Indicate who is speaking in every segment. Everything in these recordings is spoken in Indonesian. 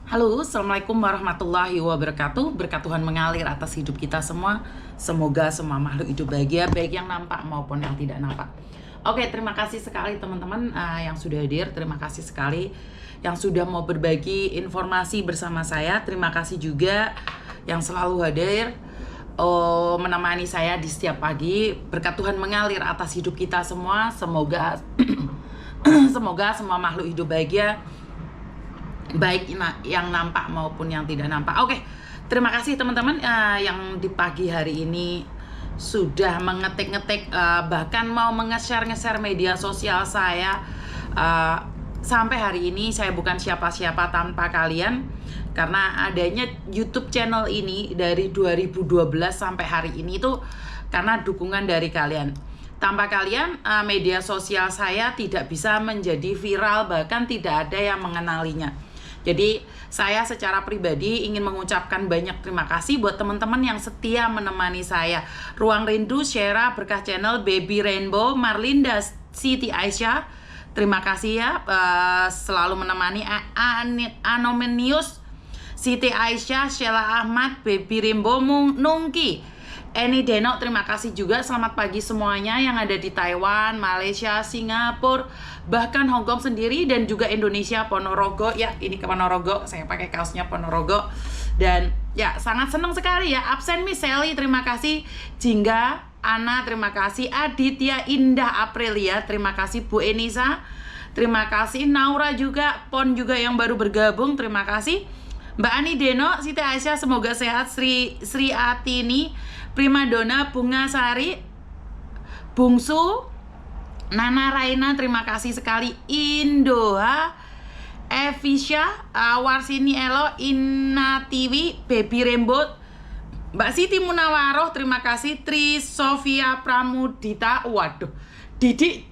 Speaker 1: Halo, Assalamualaikum warahmatullahi wabarakatuh. Berkat Tuhan mengalir atas hidup kita semua. Semoga semua makhluk hidup bahagia, baik yang nampak maupun yang tidak nampak. Oke, terima kasih sekali teman-teman yang sudah hadir. Terima kasih sekali yang sudah mau berbagi informasi bersama saya. Terima kasih juga yang selalu hadir menemani saya di setiap pagi. Berkat Tuhan mengalir atas hidup kita semua. Semoga semoga semua makhluk hidup bahagia, baik yang nampak maupun yang tidak nampak. Oke, terima kasih teman-teman yang di pagi hari ini sudah mengetik-ngetik, bahkan mau nge-share media sosial saya. Sampai hari ini saya bukan siapa-siapa tanpa kalian, karena adanya YouTube channel ini dari 2012 sampai hari ini itu karena dukungan dari kalian. Tanpa kalian, media sosial saya tidak bisa menjadi viral, bahkan tidak ada yang mengenalinya. Jadi saya secara pribadi ingin mengucapkan banyak terima kasih buat teman-teman yang setia menemani saya. Ruang Rindu, Syera, Berkah Channel, Baby Rainbow, Marlinda, Siti Aisyah, terima kasih ya selalu menemani. Anomenius, Siti Aisyah, Sheila Ahmad, Baby Rainbow, Nungki, Eni Denok, terima kasih juga. Selamat pagi semuanya yang ada di Taiwan, Malaysia, Singapura, bahkan Hong Kong sendiri, dan juga Indonesia, Ponorogo. Ya, ini ke Ponorogo, saya pakai kaosnya Ponorogo. Dan ya, sangat senang sekali ya. Absen Miss Sally, terima kasih. Jingga, Ana, terima kasih. Aditya, Indah, Aprilia, terima kasih. Bu Enisa, terima kasih. Naura juga, Pon juga yang baru bergabung, terima kasih. Mbak Ani Deno, Siti Aisyah, semoga sehat. Sri Atini, Primadona, Bunga Sari, Bungsu, Nana Raina, terima kasih sekali. Indoha, Evisha, Warsini Elo, Inna TV, Baby Rainbow, Mbak Siti Munawaroh, terima kasih. Tri Sofia Pramudita, waduh, Didik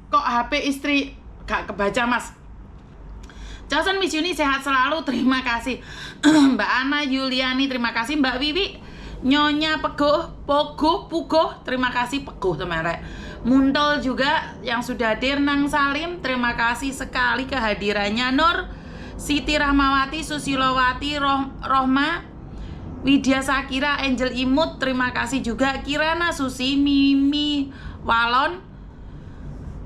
Speaker 1: kok HP istri gak kebaca mas. Johnson Miss Yuni, sehat selalu, terima kasih. Mbak Ana Yuliani, terima kasih. Mbak Wiwi, Nyonya Puguh, terima kasih. Peguh teman-teman. Muntol juga yang sudah hadir. Nang Salim, terima kasih sekali kehadirannya. Nur, Siti Rahmawati, Susilowati, Rohma, Widya Sakira, Angel Imut, terima kasih juga. Kirana Susi, Mimi Walon,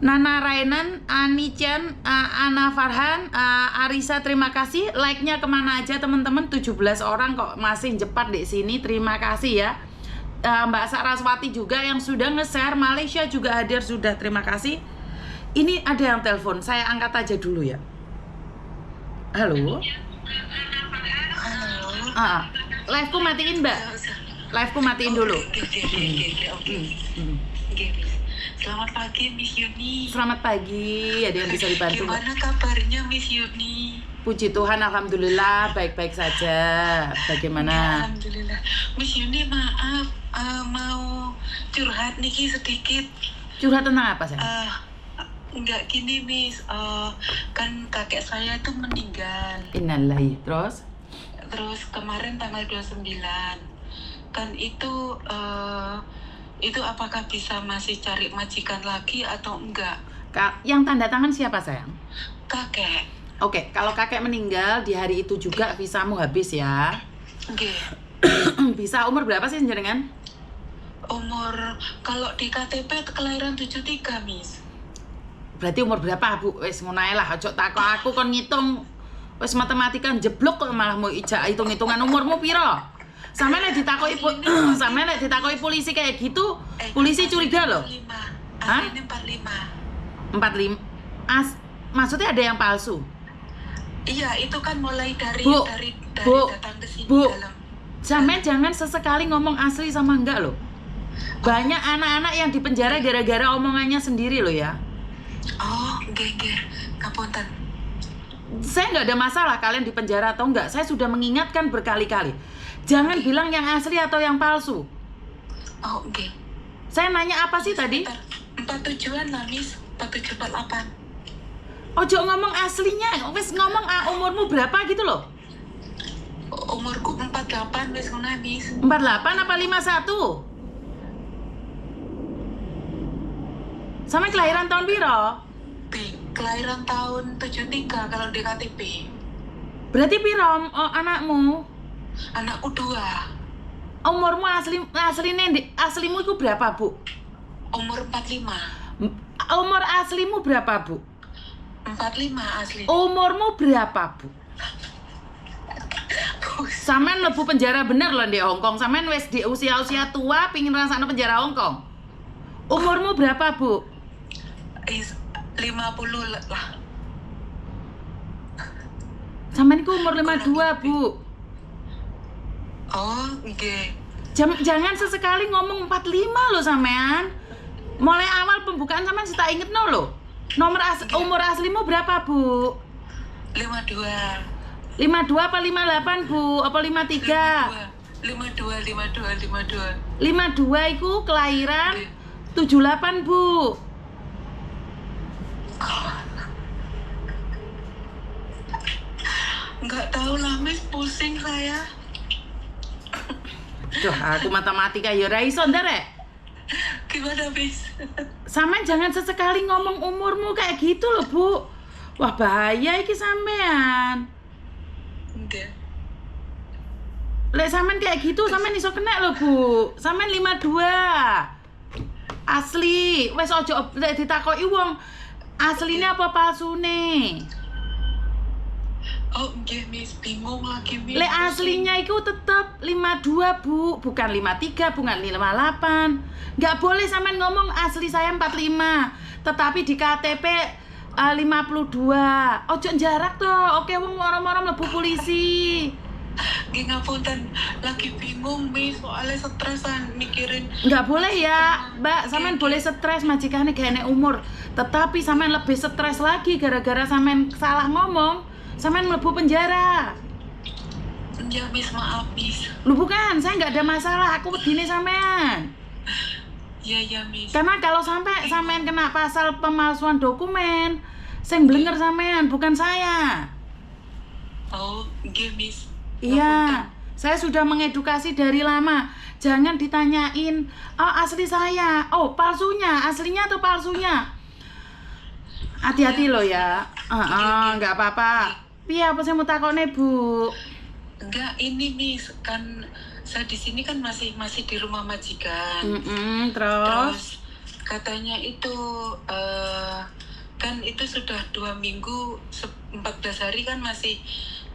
Speaker 1: Nana Rainan, Anichan, Ana Farhan, Arisa, terima kasih. Like-nya kemana aja teman-teman? 17 orang kok masih jepat di sini. Terima kasih ya. Mbak Saraswati juga yang sudah nge-share. Malaysia juga hadir sudah, terima kasih. Ini ada yang telepon, saya angkat aja dulu ya. Halo. Live-ku matiin Mbak. Live-ku matiin dulu.
Speaker 2: Selamat pagi Miss Yuni.
Speaker 1: Selamat pagi, ada yang bisa dibantu?
Speaker 2: Gimana kabarnya Miss Yuni?
Speaker 1: Puji Tuhan, alhamdulillah baik-baik saja. Bagaimana?
Speaker 2: Alhamdulillah. Miss Yuni, maaf, mau curhat niki sedikit.
Speaker 1: Curhat tentang apa sih?
Speaker 2: Enggak gini Miss, kan kakek saya tuh meninggal.
Speaker 1: Innalillahi. Terus
Speaker 2: kemarin tanggal 29. Kan itu apakah bisa masih cari majikan lagi atau enggak?
Speaker 1: Yang tanda tangan siapa sayang?
Speaker 2: Kakek.
Speaker 1: Oke, kalau kakek meninggal di hari itu juga visamu habis ya.
Speaker 2: Oke.
Speaker 1: Visa umur berapa sih jenengan?
Speaker 2: Umur, kalau di KTP kelahiran 73 Miss.
Speaker 1: Berarti umur berapa Bu? Wes ngono ae lah, aja takok aku kon ngitung. Wes matematika jeblok kok malah mau hitung-hitungan umurmu piro? Sama nek ditakoki polisi kayak gitu, polisi curiga loh.
Speaker 2: 45. Aslinya 45.
Speaker 1: 45. Maksudnya ada yang palsu?
Speaker 2: Iya, itu kan mulai dari
Speaker 1: Bu,
Speaker 2: datang ke sini
Speaker 1: Bu,
Speaker 2: dalam.
Speaker 1: Sampai jangan sesekali ngomong asli sama enggak loh. Banyak anak-anak yang dipenjara gara-gara omongannya sendiri loh ya.
Speaker 2: Oh, nggih, ngapunten.
Speaker 1: Saya nggak ada masalah kalian dipenjara atau enggak. Saya sudah mengingatkan berkali-kali. Jangan bilang yang asli atau yang palsu.
Speaker 2: Oh, oke.
Speaker 1: Saya nanya apa sih tadi?
Speaker 2: 47-an lah, Miss. 4748.
Speaker 1: Ojo ngomong aslinya. Wes ngomong umurmu berapa gitu loh.
Speaker 2: Umurku 48, wes ngono, Miss.
Speaker 1: 48 apa 51? Sama kelahiran tahun piro?
Speaker 2: Kelahiran tahun 73 kalau di KTP.
Speaker 1: Berarti piro anakmu?
Speaker 2: Anakku 2.
Speaker 1: Umurmu aslimu itu berapa, Bu?
Speaker 2: Umur 45.
Speaker 1: Umur aslimu berapa, Bu?
Speaker 2: 45 asli.
Speaker 1: Umurmu berapa, Bu? Sampean mlebu penjara bener loh di Hongkong. Sampean wis di usia-usia tua pingin rasakno penjara Hongkong. Umurmu berapa, Bu?
Speaker 2: 50 lah.
Speaker 1: Sampean iku umur 52, Bu.
Speaker 2: Oh, nggih.
Speaker 1: Jangan sesekali ngomong 45 loh sampean. Mulai awal pembukaan sampean sih tak ingetno loh. Umur aslimu berapa, Bu?
Speaker 2: 52.
Speaker 1: 52 apa 58, Bu? Apa 53?
Speaker 2: 52.
Speaker 1: 52 itu kelahiran 78, Bu.
Speaker 2: Nggak tahu lah, Miss, pusing saya.
Speaker 1: Duh, aku matematika ya ora iso ndarek.
Speaker 2: Gimana, Miss?
Speaker 1: Sampean jangan sesekali ngomong umurmu kayak gitu loh, Bu. Wah, bahaya iki sampean.
Speaker 2: Enggak.
Speaker 1: Lek sampean kayak gitu, sampean iso kena loh, Bu. Sampean 52. Asli, wes ojo lek ditakoki wong asline apa palsune.
Speaker 2: Oh, nggih, Miss, bingung lagi, Miss.
Speaker 1: Lek aslinya itu tetap 52, Bu, bukan 53, bukan 58. Nggak boleh sampean ngomong asli saya 45, tetapi di KTP 52. Ojo jarak toh. Oke, wong moro-moro mlebu polisi.
Speaker 2: Nggih, ngapunten, lagi bingung, Miss, soalnya stresan mikirin.
Speaker 1: Nggak boleh ya, Mbak. Sampean boleh stres majikane gak enek umur, tetapi sampean lebih stres lagi gara-gara sampean salah ngomong. Sampean mlebu penjara.
Speaker 2: Ya, Miss, maaf, Miss.
Speaker 1: Lu bukan, saya nggak ada masalah. Aku begini sampean.
Speaker 2: Ya, Miss.
Speaker 1: Karena kalau sampean kena pasal pemalsuan dokumen, sing blenger sampean, bukan saya.
Speaker 2: Oh, nggih, Miss.
Speaker 1: Iya, saya sudah mengedukasi dari lama. Jangan ditanyain, oh asli saya, oh palsunya, aslinya atau palsunya. Hati-hati loh ya. Nggak apa-apa. Piye apa sih mau takone, Bu?
Speaker 2: Enggak, ini, Miss, kan saya di sini kan masih di rumah majikan.
Speaker 1: Terus
Speaker 2: katanya itu kan itu sudah 2 minggu 14 hari kan masih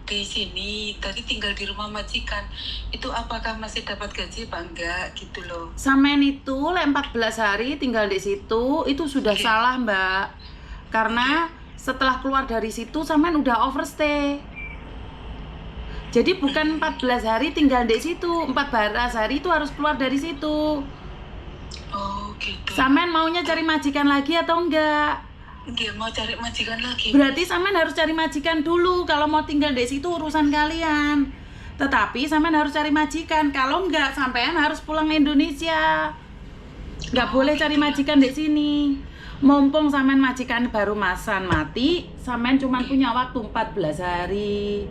Speaker 2: di sini. Tadi tinggal di rumah majikan. Itu apakah masih dapat gaji apa enggak gitu loh.
Speaker 1: sampean itu lek 14 hari tinggal di situ itu sudah salah, Mbak. Karena setelah keluar dari situ sampean udah overstay. Jadi bukan 14 hari tinggal di situ, 14 hari itu harus keluar dari situ.
Speaker 2: Oh, gitu.
Speaker 1: Sampean maunya cari majikan lagi atau enggak?
Speaker 2: Dia mau cari majikan lagi.
Speaker 1: Berarti sampean harus cari majikan dulu. Kalau mau tinggal di situ urusan kalian. Tetapi sampean harus cari majikan. Kalau enggak, sampean harus pulang Indonesia. Enggak boleh cari majikan di sini. Mumpung sampean majikan baru masan mati, sampean cuma punya waktu 14 hari.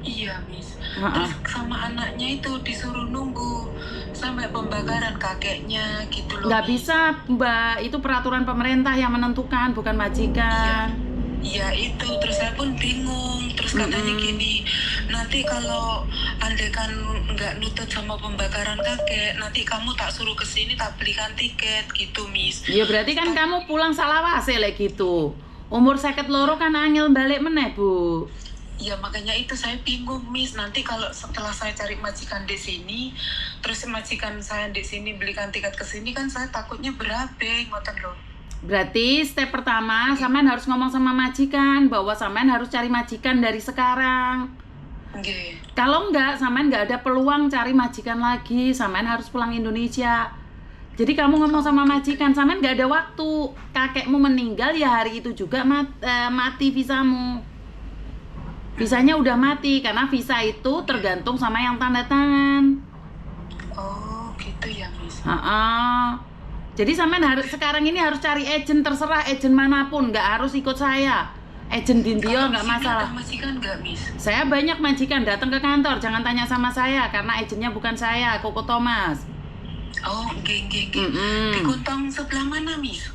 Speaker 2: Iya, Miss. Terus sama anaknya itu disuruh nunggu sampai pembakaran kakeknya gitu loh.
Speaker 1: Nggak
Speaker 2: Miss.
Speaker 1: bisa, Mbak. Itu peraturan pemerintah yang menentukan, bukan majikan.
Speaker 2: Iya itu, terus saya pun bingung. Terus katanya gini, nanti kalau andaikan nggak nutut sama pembakaran kakek, nanti kamu tak suruh kesini, tak belikan tiket gitu, Miss.
Speaker 1: Ya berarti kan kamu pulang salawase lek gitu. Umur 52 kan angel balik meneh, Bu.
Speaker 2: Ya makanya itu saya bingung, Miss. Nanti kalau setelah saya cari majikan di sini, terus majikan saya di sini belikan tiket ke sini kan saya takutnya berabe, ngoten loh.
Speaker 1: Berarti step pertama sampean harus ngomong sama majikan bahwa sampean harus cari majikan dari sekarang.
Speaker 2: Nggih.
Speaker 1: Kalau enggak, sampean enggak ada peluang cari majikan lagi, sampean harus pulang Indonesia. Jadi kamu ngomong sama majikan, sampean enggak ada waktu. Kakekmu meninggal ya hari itu juga mati visamu. Visanya udah mati karena visa itu tergantung sama yang tanda tangan.
Speaker 2: Oh, gitu ya, Miss.
Speaker 1: Jadi sampean harus sekarang ini harus cari agent, terserah agent manapun, nggak harus ikut saya. Agent Dindio nggak masalah.
Speaker 2: Ada majikan nggak, Miss?
Speaker 1: Saya banyak majikan, datang ke kantor, jangan tanya sama saya karena agentnya bukan saya, Koko Thomas.
Speaker 2: Oh, nggih. Di Kuntang sebelah mana, Miss?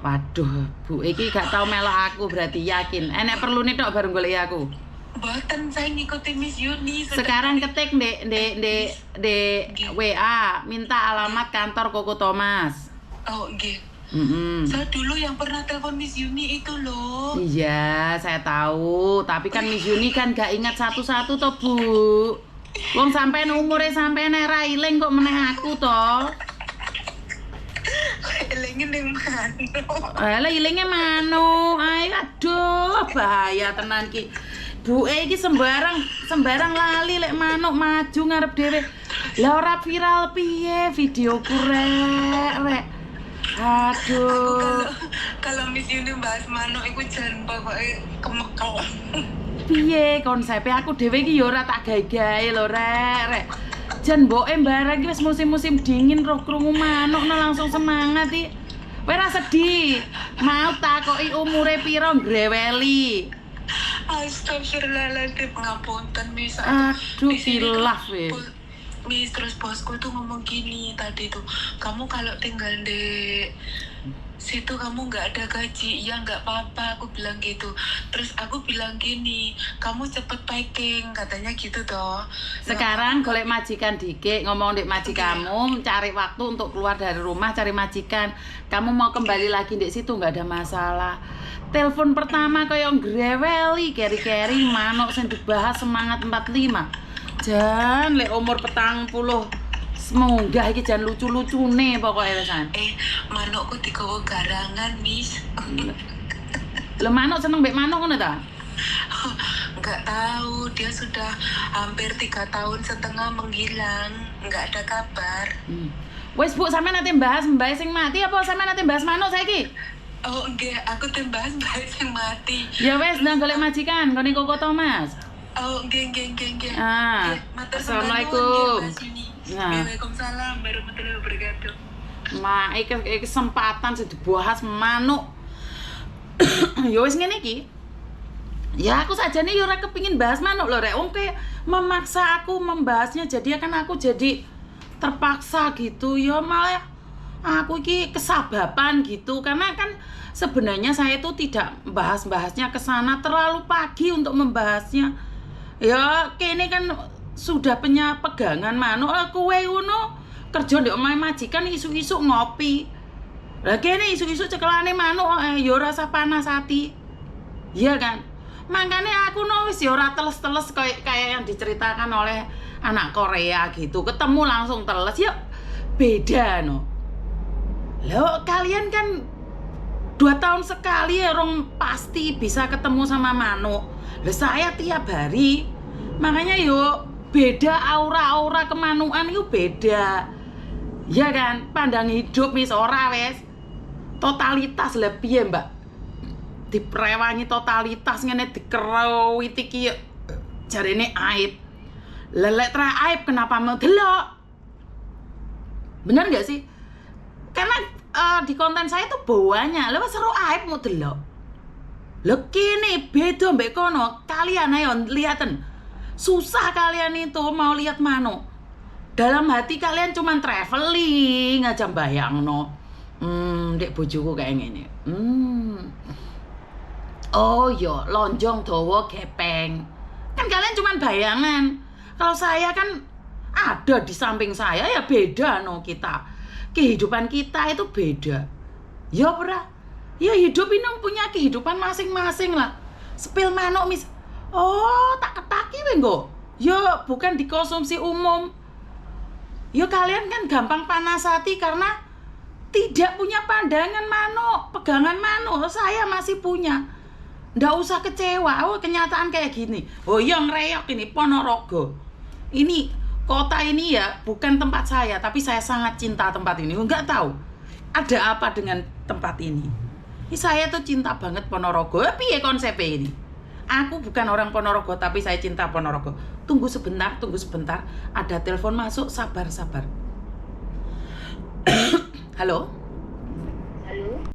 Speaker 1: Waduh, Bu, iki gak tau melok aku berarti yakin. Enek perlu nih tok bareng golek aku.
Speaker 2: Boten saya ngikutin Miss Yuni.
Speaker 1: Sekarang ketik di WA, minta alamat kantor Koko Thomas.
Speaker 2: Oh, nggih.
Speaker 1: Mm-mm.
Speaker 2: Saya dulu yang pernah telepon Miss Yuni itu loh.
Speaker 1: Iya, saya tahu. Tapi kan Miss Yuni kan gak ingat satu-satu toh, Bu. Wong sampean umure sampean ra iling kok meneh aku toh.
Speaker 2: Elengin yang mana?
Speaker 1: Alah ilinge mano. Ay, aduh, bahaya tenan ki. Bu iki sembarang lali lek manuk maju ngarep dhewe. Lah ora viral piye videoku rek. Aduh.
Speaker 2: Kalau Miss Yuni bahas manuk iku jan pokoke kemekel.
Speaker 1: Piye konsepnya aku dhewe iki ya ora tak gawe-gawe lho rek. Jan mboke mbarang iki wis musim-musim dingin roh krungu manuk nah langsung semangat iki. Kowe ora sedih. Mau takoki umure pira greweli.
Speaker 2: Astagfirullahaladzim, ngapunten Miss.
Speaker 1: Aduh,
Speaker 2: Di sini
Speaker 1: hilaf ya.
Speaker 2: Miss, terus bosku tuh ngomong gini tadi tuh, kamu kalau tinggal di situ kamu nggak ada gaji, ya nggak apa-apa, aku bilang gitu. Terus aku bilang gini, kamu cepet packing, katanya gitu toh.
Speaker 1: Sekarang golek majikan dikit, ngomong dek majikanmu, cari waktu untuk keluar dari rumah, cari majikan. Kamu mau kembali lagi di situ nggak ada masalah. Telepon pertama kayak greweli, keri-keri manuk sing dibahas semangat 45. Jan lek umur 40 semoga iki jan lucu-lucune pokoknya wesan.
Speaker 2: Manukku digawa garangan, Miss.
Speaker 1: Lho manuk seneng mbek manuk ngono ta?
Speaker 2: Nggak tahu, dia sudah hampir 3,5 tahun menghilang, nggak ada kabar.
Speaker 1: Wes Bu, sampean nanti bahas mbak sing mati apa sampean nanti bahas manuk saiki?
Speaker 2: Oh enggak, aku tembas mbak yang mati.
Speaker 1: Ya wes, nang golek majikan, kene Koko Thomas.
Speaker 2: Oh enggak.
Speaker 1: Ah,
Speaker 2: Matur
Speaker 1: Assalamualaikum. Nah.
Speaker 2: Waalaikumsalam warahmatullahi wabarakatuh.
Speaker 1: Ma, iki kesempatan sing dibahas manuk. Ya wis ngene iki. Ya aku sajane ya ora kepengin bahas manuk lho rek. Wong kayak memaksa aku membahasnya jadi kan aku jadi terpaksa gitu. Ya malah aku iki kesababan gitu karena kan sebenarnya saya itu tidak bahas-bahasnya ke sana terlalu pagi untuk membahasnya. Ya kene kan sudah punya pegangan manuk kowe ngono kerja ndek omahe majikan isu-isu ngopi. Lah kene isu-isu cekelane manuk ya rasa panas hati. Iya kan? Makanya aku no wis ya ora teles-teles kayak yang diceritakan oleh anak Korea gitu. Ketemu langsung teles ya beda no. Loh kalian kan 2 tahun sekali ya orang pasti bisa ketemu sama manuk. Lah saya tiap hari. Makanya yuk beda aura-aura kemanukan itu beda. Ya kan? Pandang hidup wis ora wes. Totalitas lah piye, Mbak? Diprewangi totalitas ngene dikerawiti iki jarene aib. Lelek tra aib kenapa mau delok? Bener gak sih? Karena di konten saya tuh bawanya lewat seru aib mau delok. Lho kene beda mbek kono. Kalian ayo liaten. Susah kalian itu mau lihat manuk. Dalam hati kalian cuman traveling aja bayangno. Dek bojoku kayak gini. Oh yo, lonjong dawa gepeng. Kan kalian cuman bayangan. Kalau saya kan ada di samping saya ya beda no kita. Kehidupan kita itu beda. Ya ora. Ya hidup ini punya kehidupan masing-masing lah. Sepil manuk mis. Oh, tak ketaki we nggo. Ya bukan dikonsumsi umum. Ya kalian kan gampang panas hati karena tidak punya pandangan manuk, pegangan manuk. Saya masih punya. Nggak usah kecewa. Oh, kenyataan kayak gini. Oh, yang ngreyok ini Ponorogo. Ini kota ini ya bukan tempat saya, tapi saya sangat cinta tempat ini. Enggak tahu ada apa dengan tempat ini. Ini saya tuh cinta banget Ponorogo. Piye konsepnya ini? Aku bukan orang Ponorogo, tapi saya cinta Ponorogo. Tunggu sebentar. Ada telepon masuk, sabar. Halo?